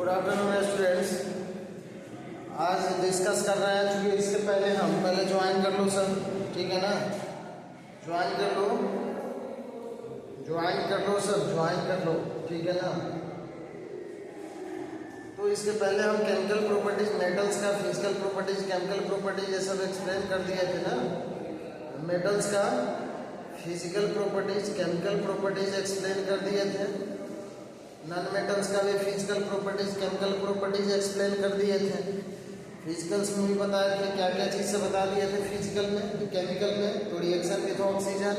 Good afternoon students. आज discuss कर रहे हैं, चूँकि इससे पहले हम पहले ज्वाइन कर लो सर, ठीक है ना। ज्वाइन कर लो सर, ज्वाइन कर लो, ठीक है ना। तो इसके पहले हम केमिकल प्रॉपर्टीज, मेटल्स का फिजिकल प्रॉपर्टीज, केमिकल प्रॉपर्टीज ये सब एक्सप्लेन कर दिए थे ना। मेटल्स का physical properties, chemical properties explain कर दिए थे। नॉन मेटल्स का भी physical properties, chemical properties explain कर दिए थे। फिजिकल्स में भी बताया थे, क्या क्या चीज़ से बता दिए थे फिजिकल में। केमिकल में तो reaction with oxygen,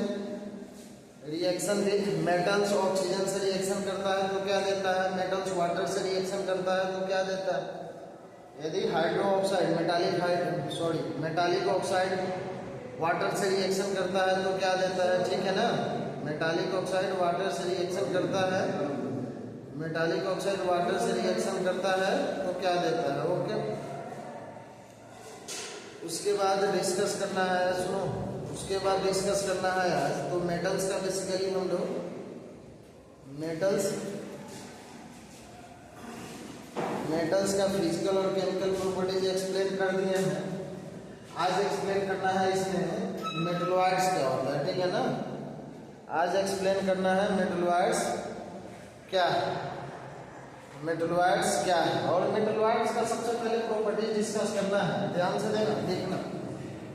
reaction with metals, oxygen से रिएक्शन करता है तो क्या देता है, मेटल्स वाटर से रिएक्शन करता है तो क्या देता है। यदि hydro oxide metallic oxide water से रिएक्शन करता है तो क्या देता है, ठीक है ना। मेटालिक ऑक्साइड वाटर से रिएक्शन करता है, मेटालिक ऑक्साइड वाटर से रिएक्शन करता है तो क्या देता है, ओके। उसके बाद डिस्कस करना है, सुनो, उसके बाद डिस्कस करना है आज तो मेटल्स का बेसिकली हम लोग मेटल्स का फिजिकल और केमिकल प्रॉपर्टीज एक्सप्लेन कर दिए हैं। आज एक्सप्लेन करना है इसमें मेटलॉइड्स क्या होता है, ठीक है ना। आज एक्सप्लेन करना है मेटलॉइड्स क्या है, मेटलॉइड्स क्या है। और मेटलॉइड्स का सबसे पहले प्रॉपर्टीज डिस्कस करना है, ध्यान से देखना।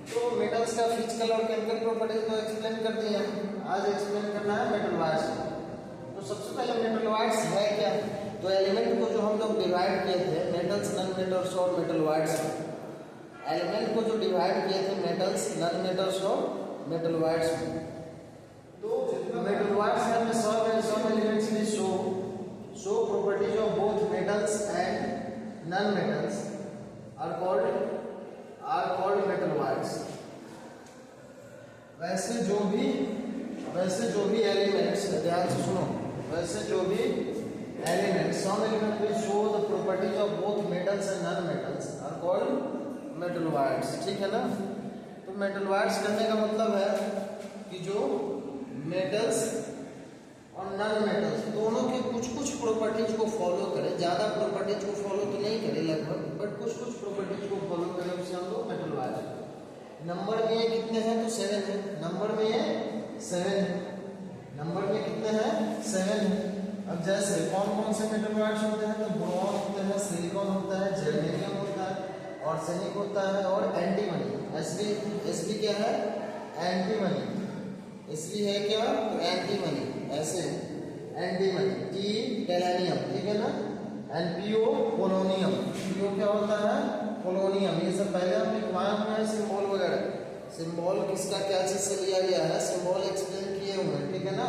तो मेटल्स का फिजिकल और केमिकल प्रॉपर्टीज को एक्सप्लेन कर दिए हैं, आज एक्सप्लेन करना है मेटलॉइड्स। तो सबसे पहले मेटलॉइड्स है क्या, तो एलिमेंट को जो हम लोग डिवाइड किए थे मेटल्स, नॉन मेटल्स और मेटलॉइड्स, एलिमेंट को जो डिवाइड किए थे मेटल्स, नॉन मेटल्स और मेटलॉइड्स में, तो मेटलॉइड्स में some elements will show properties of both metals and non-metals are called metalloids। वैसे जो भी एलिमेंट्स, ध्यान से सुनो, वैसे जो भी elements, some element will show the properties of both metals and non-metals are called metalloids, ठीक है ना। तो metalloids करने का मतलब है कि जो मेटल्स और नॉन मेटल्स दोनों के कुछ प्रॉपर्टीज को फॉलो करें, ज़्यादा प्रॉपर्टीज को फॉलो तो नहीं करें लगभग, बट कुछ प्रॉपर्टीज को फॉलो करें, उसे हम लोग मेटलॉइड। नंबर में ये कितने हैं, तो 7 है। नंबर में ये 7 है, नंबर में कितने हैं, 7 है। अब जैसे कौन से मेटलॉइड्स होते हैं, तो बोरॉन होते हैं, सिलिकॉन होता है, जर्मेनियम होता है, आर्सेनिक होता है और एंटीमनी। एसबी क्या है, एंटीमनी। इसलिए है क्या, तो एंटीमनी, ऐसे एंटीमनी। टी टेलेनियम, ठीक है ना। एनपीओ पोलोनियम, पीओ क्या होता है, पोलोनियम। ये सब पहले हम लिखवाए हुए हैं सिंबल वगैरह। सिंबल किसका क्या चीज से लिया गया है, सिंबल एक्सप्लेन किए हुए हैं, ठीक है ना।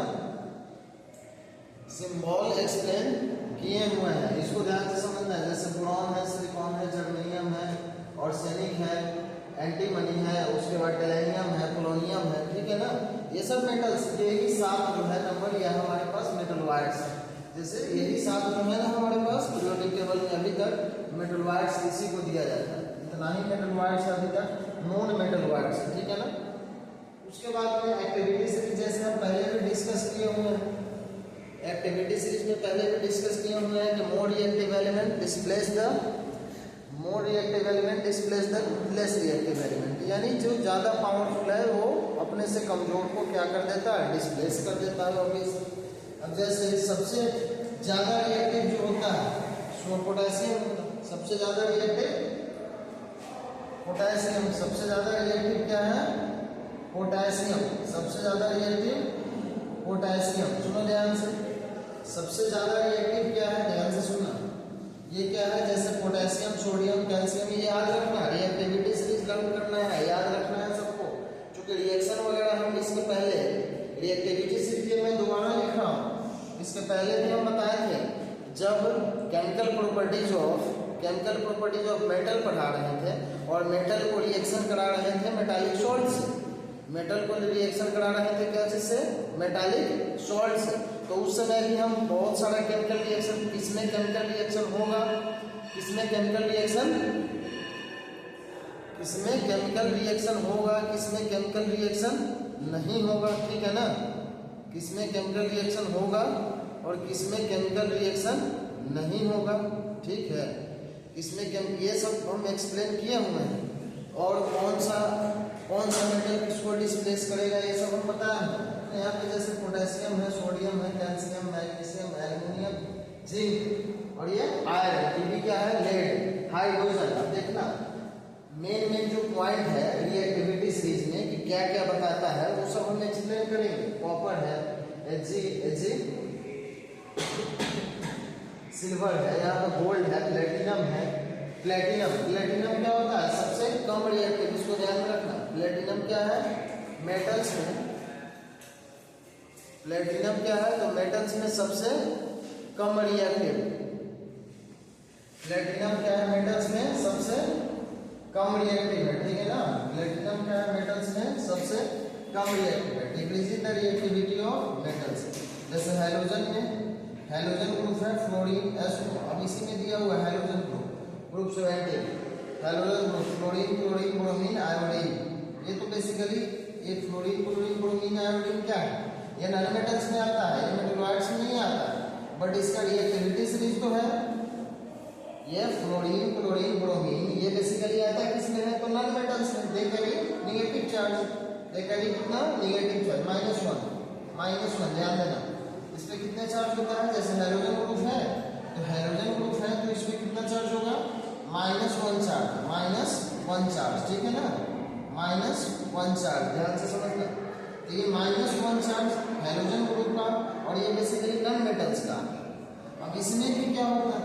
सिंबल एक्सप्लेन किए हुए हैं, इसको ध्यान से समझना है। जैसे बोरॉन है, सिलिकॉन है, जर्मेनियम है, आर्सेनिक है, एंटीमनी है, उसके बाद टेलेनियम है, पोलोनियम है, ठीक है ना। ये सब मेटल्स, यही 7 जो है नंबर, यह हमारे पास मेटलॉइड्स है। जैसे यही 7 जो है ना हमारे पास पीरियोडिक टेबल में अभी तक मेटलॉइड्स इसी को दिया जाता है। इतना ही मेटलॉइड्स अभी तक नॉन मेटलॉइड्स, ठीक है ना। उसके बाद में एक्टिविटी सीरीज, जैसे हम पहले भी डिस्कस किए हुए हैं, एक्टिविटी सीरीज में पहले भी डिस्कस किए हुए हैं कि more reactive element displace the less reactive element, यानी जो ज़्यादा पावरफुल है वो अपने से कमजोर को क्या कर देता है, डिस्प्लेस कर देता है ऑब्वियसली। अब जैसे सबसे ज़्यादा रिएक्टिव जो होता है वो पोटेशियम होता है, सबसे ज़्यादा रिएक्टिव पोटेशियम। सबसे ज़्यादा रिएक्टिव क्या है, पोटेशियम। सबसे ज़्यादा रिएक्टिव पोटेशियम। सुनो ध्यान से, सबसे ज़्यादा रिएक्टिव क्या है, ध्यान से सुनना। ये क्या है, जैसे पोटेशियम, सोडियम, कैल्शियम, ये याद रखना, रिएक्टिविटी सीरीज लर्न करना है, याद रखना है सबको। क्योंकि रिएक्शन वगैरह हम इसके पहले रिएक्टिविटी सीरीज में दोबारा लिख रहा हूँ, इसके पहले भी हम बताए थे जब केमिकल प्रॉपर्टीज ऑफ मेटल पढ़ा रहे थे और मेटल को रिएक्शन करा रहे थे मेटालिक सॉल्ट से। मेटल को रिएक्शन करा रहे थे क्या चीज से, मेटालिक सॉल्ट से। तो उस समय भी हम बहुत सारा केमिकल रिएक्शन, किसमें केमिकल रिएक्शन होगा, किसमें केमिकल रिएक्शन होगा, किसमें केमिकल रिएक्शन नहीं होगा, ठीक है ना। किसमें केमिकल रिएक्शन होगा और किसमें केमिकल रिएक्शन नहीं होगा। ठीक है। इसमें क्या ये सब हम एक्सप्लेन किए हुए हैं, और कौन सा मेटल किसको डिस्प्लेस करेगा ये सब हम बताए हैं। यहाँ पे जैसे पोटेशियम है, सोडियम है, कैल्शियम, मैग्नीशियम, एल्युमिनियम, जिंक और ये आयरन, ये भी क्या है लेड, हाइड्रोजन। अब देखना मेन जो पॉइंट है रिएक्टिविटी सीरीज में कि क्या क्या बताता है वो सब हम एक्सप्लेन करेंगे। कॉपर है, Ag, सिल्वर है, यहाँ पे गोल्ड है, प्लेटिनम है। प्लेटिनम क्या होता है सबसे कम रिएक्टिव, इसको ध्यान में रखना। प्लेटिनम क्या है मेटल्स में, प्लेटिनम क्या है तो मेटल्स में सबसे कम रिएक्टिव। प्लेटिनम क्या है मेटल्स में सबसे कम रिएक्टिव है, ठीक है ना। प्लेटिनम क्या है मेटल्स में सबसे कम रिएक्टिव है। Decreasing the reactivity of metals. जैसे हैलोजन में हैलोजन ग्रुप है फ्लोरीन SO, अब इसी में दिया हुआ है halogen group 70, halogen group fluorine, chlorine, bromine, iodine. ये तो बेसिकली ये फ्लोरीन, क्लोरीन, ब्रोमीन, आयोडीन क्या है, ये नॉन मेटल्स में आता है, ये मेटलॉइड्स में नहीं आता, बट इसका रिएक्टिविटी सीरीज तो है। ये फ्लोरीन, क्लोरीन, ब्रोमीन ये बेसिकली आता है किसमें है तो नॉन मेटल्स में। They carry negative charge, they carry कितना नेगेटिव चार्ज -1 ध्यान देना। इस पे कितने चार्ज होता है, जैसे हैलोजन ग्रुप है तो हैलोजन ग्रुप है तो इसमें कितना चार्ज होगा -1 चार्ज, ठीक है ना, -1 चार्ज, ध्यान से समझना। तो ये -1 चार्ज हैलोजन ग्रुप का, और ये बेसिकली नॉन मेटल्स का। अब इसमें भी क्या होता है,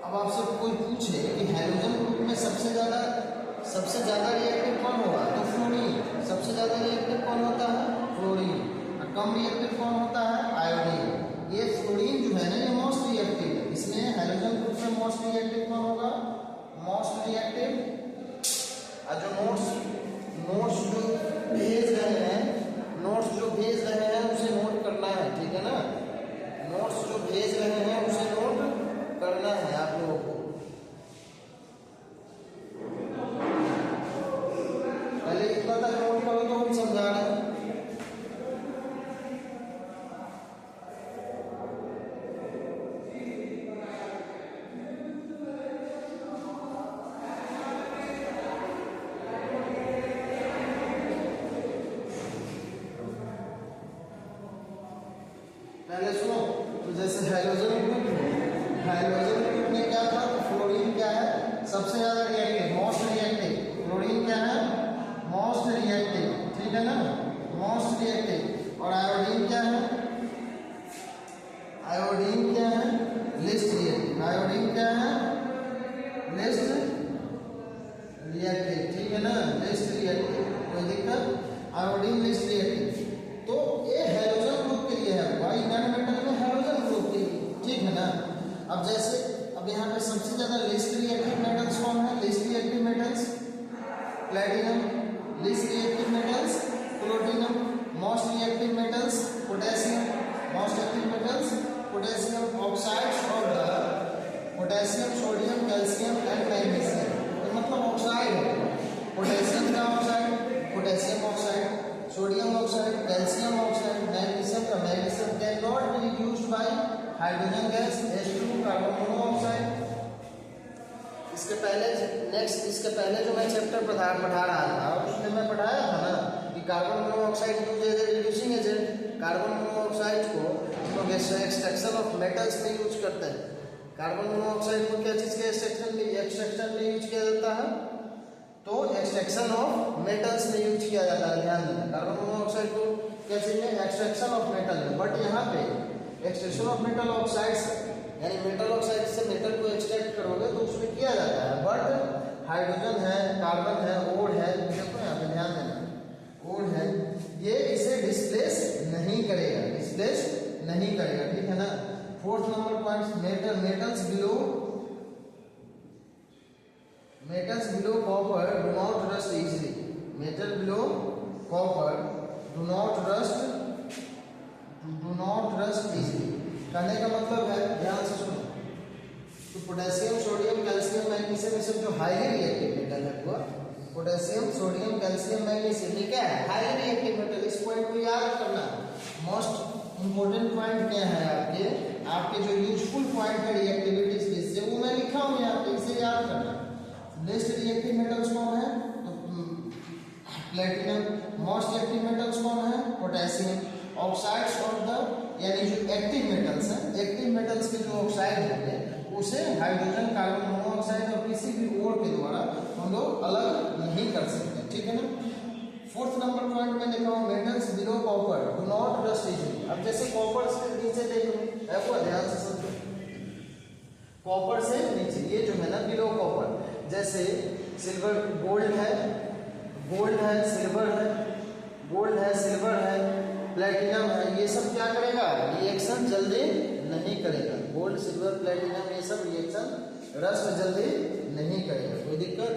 अब आपसे कोई पूछे कि हैलोजन ग्रुप में सबसे ज्यादा रिएक्टिव कौन होगा तो फ्लोरीन। सबसे ज्यादा रिएक्टिव कौन होता है फ्लोरीन, और कम रिएक्टिव कौन होता है आयोडीन। ये फ्लोरीन जो है ना ये मोस्ट रिएक्टिव है, इसमें हैलोजन ग्रुप में मोस्ट रिएक्टिव कौन होगा, मोस्ट रिएक्टिव। और जो नोट्स जो भेज रहे हैं उसे नोट करना है, ठीक है ना। नोट्स जो भेज रहे हैं उसे नोट करना है आप लोगों को। पहले इतना तक नोट करो तो हम समझा रहे हैं। पहले सुनो, तो जैसे हैलोजन ग्रुप में क्या था तो फ्लोरीन क्या है सबसे ज्यादा रिएक्टिव, मोस्ट रिएक्टिव। फ्लोरीन क्या है मोस्ट रिएक्टिव, ठीक है ना, मोस्ट रिएक्टिव। और आयोडीन क्या है लिस्ट रिएक्टिव। आयोडीन क्या है लिस्ट रिएक्टिव, ठीक है ना, लिस्ट रिएक्टिव, कोई दिक्कत। Iodine least reactive. तो ये हैलोजन ग्रुप के लिए है, भाई नॉन मेटल में हैलोजन ग्रुप के लिए, ठीक है ना। अब जैसे अब यहाँ पे सबसे ज्यादा लिस्ट रिएक्टिव मेटल्स कौन है, least reactive metals platinum, least reactive metals plutonium, most reactive metals potassium, most active metals potassium oxides और potassium, sodium, calcium and magnesium. तो मतलब ऑक्साइड है, पोटेशियम का oxide potassium oxide, sodium oxide, calcium oxide, magnesium can not be reduced by hydrogen gas H2 carbon monoxide. इसके पहले जो मैं chapter पढ़ा रहा था उसमें मैं पढ़ाया था ना कि carbon monoxide use as a reducing agent. Carbon monoxide को लोग एक्सट्रैक्शन ऑफ मेटल्स में यूज करते हैं। कार्बन मोनोऑक्साइड को क्या चीज के एक्सट्रैक्शन में यूज किया जाता है तो एक्सट्रैक्शन ऑफ मेटल्स में यूज किया जाता है, ध्यान देना। कार्बन मोनोऑक्साइड को क्या चाहिए एक्सट्रैक्शन ऑफ मेटल में, बट यहाँ पे एक्सट्रैक्शन ऑफ मेटल ऑक्साइड्स यानी मेटल ऑक्साइड से मेटल को एक्सट्रैक्ट करोगे तो उसमें किया जाता है, बट हाइड्रोजन है, कार्बन है, ओड है, देखो यहाँ पे ध्यान देना, ओड है, ये इसे डिस्प्लेस नहीं करेगा, ठीक है ना। Fourth number point metals below copper do not rust easily. Metal below copper do not rust easily. कहने का मतलब है, ध्यान से सुनो, तो पोटेशियम, सोडियम, कैल्शियम, मैग्नीशियम ये सब जो हाईली रिएक्टिव मेटल है वो पोटेशियम, सोडियम, कैल्शियम, मैग्नीशियम ये क्या है हाईली रिएक्टिव मेटल। इस पॉइंट को याद करना, मोस्ट इंपॉर्टेंट पॉइंट क्या है आपके जो यूजफुल पॉइंट है रिएक्टिविटीज लिस्ट से वो मैं लिखा हूँ यहाँ पे, इसे याद करना। लिस्ट रिएक्टिव मेटल्स कौन है, तो प्लेटिनम। मोस्ट एक्टिव मेटल्स कौन है, पोटेशियम। ऑक्साइड्स ऑफ द, यानी जो एक्टिव मेटल्स हैं, एक्टिव मेटल्स के जो ऑक्साइड होंगे उसे हाइड्रोजन, कार्बन मोनोऑक्साइड और किसी भी और के द्वारा हम लोग अलग नहीं कर सकते, ठीक है ना। फोर्थ नंबर पॉइंट में लिखा हूं metals below copper do not rust easily. अब जैसे कॉपर से नीचे देखो, ऐसा ध्यान से समझो, कॉपर से नीचे ये जो है ना बिलो कॉपर, जैसे सिल्वर, गोल्ड है, सिल्वर है, गोल्ड है, सिल्वर है, प्लेटिनम है, ये सब क्या करेगा, रिएक्शन जल्दी नहीं करेगा। गोल्ड, सिल्वर, प्लेटिनम ये सब रिएक्शन रस्ट जल्दी नहीं करेगा, कोई दिक्कत।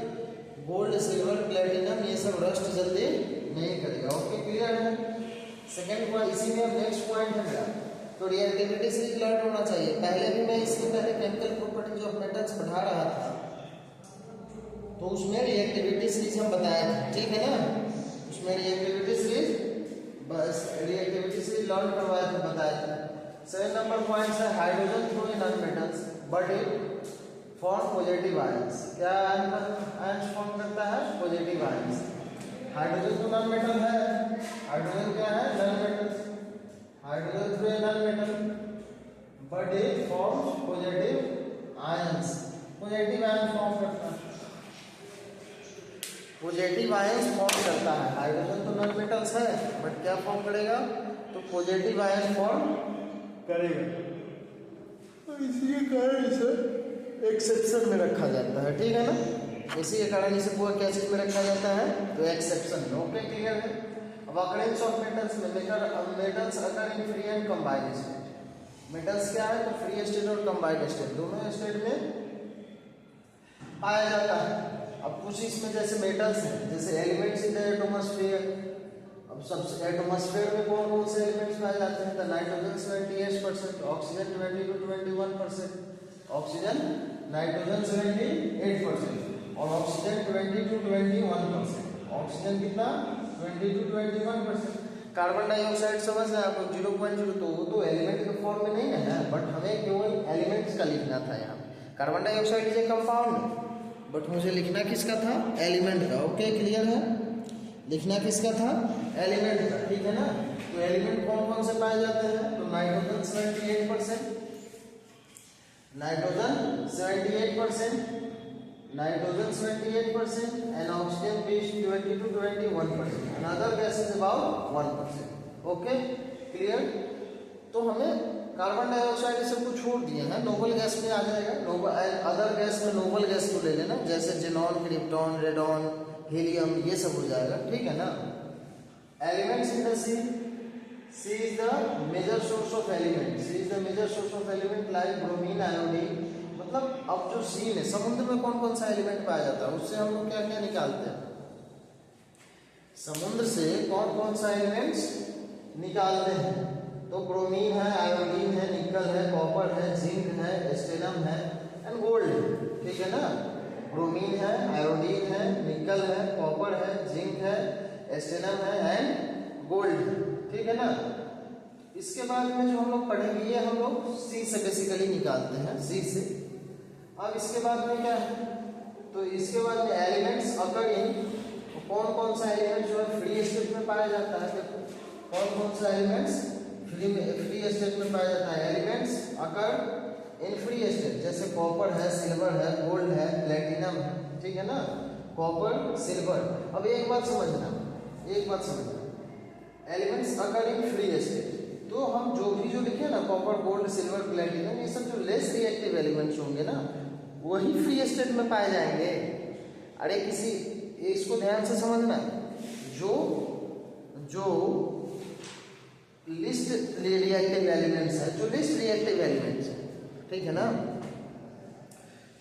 गोल्ड, सिल्वर, प्लेटिनम ये सब रस्ट जल्दी नहीं करेगा। ओके, क्लियर है। सेकंड पॉइंट, इसी में अब नेक्स्ट पॉइंट है मेरा, तो रिएक्टिविटी सीरीज लर्न होना चाहिए। पहले भी मैं इससे पहले केमिकल प्रॉपर्टीज ऑफ मेटल्स पढ़ा रहा था, तो उसमें रिएक्टिविटी सीरीज हम बताए थे, ठीक है ना। उसमें रिएक्टिविटी सीरीज लर्न करवाए थे, बताए थे। 7 नंबर पॉइंट है hydrogen through in non metals but it form positive ions. क्या आयंस फॉर्म करता है, पॉजिटिव आयंस। हाइड्रोजन तो नॉन मेटल है, हाइड्रोजन क्या है, non metal. Hydrogen through in non metal but it forms positive ions. Positive ions form करता है, positive ions form करता है। हाइड्रोजन तो नॉन मेटल्स है बट क्या फॉर्म करेगा, तो पॉजिटिव आयंस फॉर्म करेगा। तो इसी के कारण इसे एक्सेप्शन में रखा जाता है, ठीक है ना। इसी के कारण इसे पूरा क्या चीज में रखा जाता है, तो एक्सेप्शन में। ओके, क्लियर है। अब अकरेंस ऑफ मेटल्स में metals occur in free and combined state. Metals क्या है, तो फ्री स्टेट और कंबाइंड स्टेट दोनों स्टेट में पाया जाता है। अब कुछ इसमें जैसे मेटल्स हैं, जैसे एलिमेंट्स इन द एटमॉस्फेयर। अब सबसे एटमॉस्फेयर में कौन कौन से एलिमेंट्स पाए जाते हैं, तो nitrogen 78%, oxygen 20 to 21%, oxygen, nitrogen 78% और ऑक्सीजन 20 to 21%। ऑक्सीजन कितना, 20 to 21%। कार्बन डाइऑक्साइड समझ रहे हैं आप लोग, 0.0, तो वो तो एलिमेंट के फॉर्म में नहीं है, बट हमें केवल एलिमेंट्स का लिखना था यहाँ। Carbon dioxide is a compound, but मुझे लिखना किसका था, एलिमेंट का। ओके, क्लियर है। लिखना किसका था, एलिमेंट का, ठीक है ना। तो एलिमेंट कौन कौन से पाए जाते हैं, तो nitrogen 78%, nitrogen 78%, nitrogen 78% and oxygen 20 to 21%, and other gases about 1%। Okay, clear. तो हमें कार्बन डाइऑक्साइड सब कुछ छोड़ दिए हैं, नोबल गैस में आ जाएगा। अदर गैस में नोबल गैस को ले लेना, जैसे जेनॉन, क्रिप्टॉन, रेडॉन, हीलियम, ये सब हो जाएगा, ठीक है ना। Elements in the sea, sea is the major source of element, sea is the major source of element like bromine, iodine. मतलब अब जो सी में, समुद्र में कौन कौन सा एलिमेंट पाया जाता है, उससे हम लोग क्या क्या निकालते हैं, समुद्र से कौन कौन सा एलिमेंट्स निकालते हैं, तो ब्रोमीन है, आयोडीन है, निकल है, कॉपर है, जिंक है, स्टेनम है एंड गोल्ड है, ठीक है ना। ब्रोमीन है, आयोडीन है, निकल है, कॉपर है, जिंक है, स्टेनम है एंड गोल्ड, ठीक है ना। इसके बाद में जो हम लोग पढ़ेंगे, ये हम लोग सी से बेसिकली निकालते हैं, सी से। अब इसके बाद में क्या है, तो इसके बाद में एलिमेंट्स अकर इन, कौन कौन सा एलिमेंट जो है फ्री स्टेट में पाया जाता है, देखो कौन कौन सा एलिमेंट्स फ्री स्टेट में पाया जाता है। Elements occur in free state, जैसे कॉपर है, सिल्वर है, गोल्ड है, प्लेटिनम है, ठीक है ना। Copper, silver. अब एक बात समझना, elements occur in free state, तो हम जो लिखे ना, कॉपर, गोल्ड, सिल्वर, प्लेटिनम, ये सब जो लेस रिएक्टिव एलिमेंट्स होंगे ना, वही फ्री स्टेट में पाए जाएंगे। अरे इसको ध्यान से समझना, जो लिस्ट रिएक्टिव एलिमेंट्स है, ठीक है ना,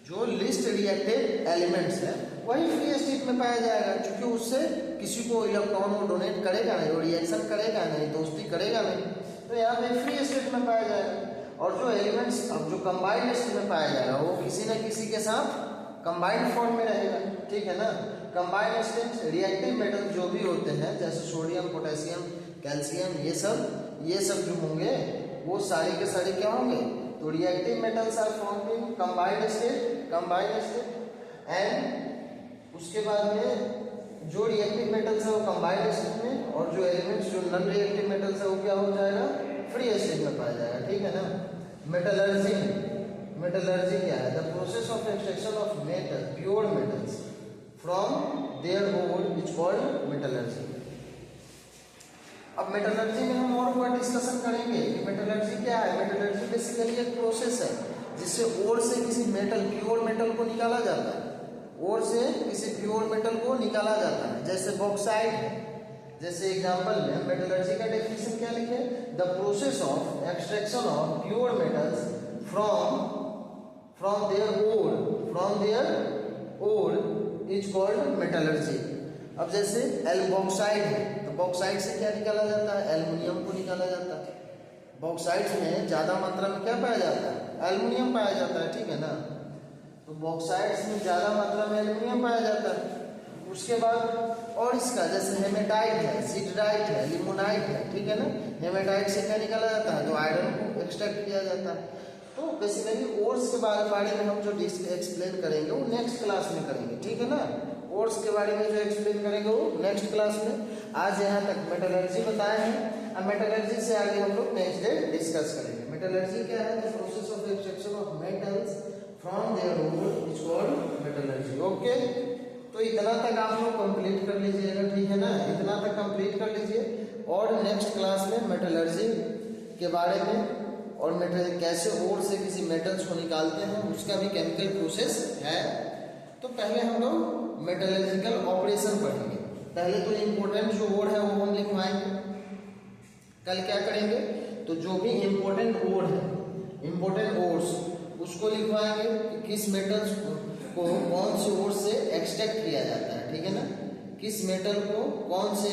जो लिस्ट रिएक्टिव एलिमेंट्स है वही फ्री स्टेट में पाया जाएगा, क्योंकि उससे किसी को इलेक्ट्रॉन को डोनेट करेगा नहीं, वो रिएक्शन करेगा नहीं, दोस्ती करेगा नहीं, तो यहाँ पे फ्री स्टेट में पाया जाएगा। और जो एलिमेंट्स अब जो कंबाइंड स्टेट में पाया जाएगा, वो किसी न किसी के साथ कंबाइंड फॉर्म में रहेगा, ठीक है ना। कंबाइंड स्टेट रिएक्टिव मेटल जो भी होते हैं जैसे सोडियम, पोटेशियम, कैल्शियम, ये सब जो होंगे वो सारे के सारे क्या होंगे, तो reactive metals are formed in combined state and उसके बाद में जो रिएक्टिव मेटल्स है वो कंबाइंड स्टेट में और जो एलिमेंट्स जो नॉन रिएक्टिव मेटल्स है वो क्या हो जाएगा, फ्री स्टेट में पाया जाएगा। ठीक है ना। मेटलर्जी क्या है, the process of extraction of metal pure metals from their ore is called metallurgy. अब मेटलर्जी में हम और क्या डिस्कशन करेंगे कि मेटलर्जी क्या है। मेटलर्जी बेसिकली एक प्रोसेस है जिससे ओर से किसी मेटल प्योर मेटल को निकाला जाता है, ओर से किसी प्योर मेटल को निकाला जाता है। जैसे बॉक्साइट है, जैसे एग्जांपल में मेटलर्जी का डेफिनेशन क्या लिखे, the process of extraction of pure metals from their ore is called metallurgy. अब जैसे बॉक्साइट है तो बॉक्साइट से क्या निकाला जाता है, एल्युमिनियम को निकाला जाता है। बॉक्साइट में ज्यादा मात्रा में क्या पाया जाता है, एल्युमिनियम पाया जाता है। ठीक है ना। तो बॉक्साइट्स में ज्यादा मात्रा में एल्युमिनियम पाया जाता है। उसके बाद और इसका जैसे हेमेटाइट है, सिडराइट है, लिमोनाइट है। ठीक है ना। हेमेटाइट से क्या निकाला जाता है, तो आयरन को एक्सट्रैक्ट किया जाता है। तो बेसिकली ओर्स के बारे में हम जो एक्सप्लेन करेंगे वो नेक्स्ट क्लास में करेंगे। ठीक है ना। ओर्स के बारे में जो एक्सप्लेन करेंगे वो नेक्स्ट क्लास में। आज यहाँ तक मेटलर्जी बताए हैं। अब मेटलर्जी से आगे हम लोग नेक्स्ट डे डिस्कस करेंगे। मेटलर्जी क्या है, the process of extraction of metals from their ore is called metallurgy. Okay, तो इतना तक आप लोग कंप्लीट कर लीजिएगा। ठीक है ना। इतना तक कंप्लीट कर लीजिए और नेक्स्ट क्लास में मेटलर्जी के बारे में और मेटल कैसे ओर से किसी मेटल्स को निकालते हैं उसका भी केमिकल प्रोसेस है। तो पहले हम लोग मेटलर्जिकल ऑपरेशन पढ़ेंगे। पहले तो इम्पोर्टेंट जो ओर है वो हम लिखवाएंगे। कल क्या करेंगे, तो जो भी इम्पोर्टेंट ओर है, इम्पोर्टेंट ओर्स उसको लिखवाएंगे कि किस मेटल्स को कौन से ओर से एक्सट्रैक्ट किया जाता है। ठीक है ना। किस मेटल को कौन से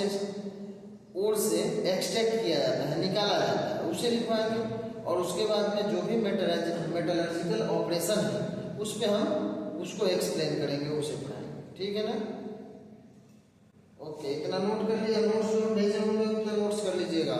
ओर से एक्सट्रैक्ट किया जाता है, निकाला जाता है, उसे लिखवाएंगे। और उसके बाद में जो भी मेटलर्जिकल ऑपरेशन है उस पर हम उसको एक्सप्लेन करेंगे, उसे पढ़ाएंगे। ठीक है ना। ओके, इतना नोट कर लीजिए। नोट्स जो भेजे होंगे उतना नोट्स कर लीजिएगा।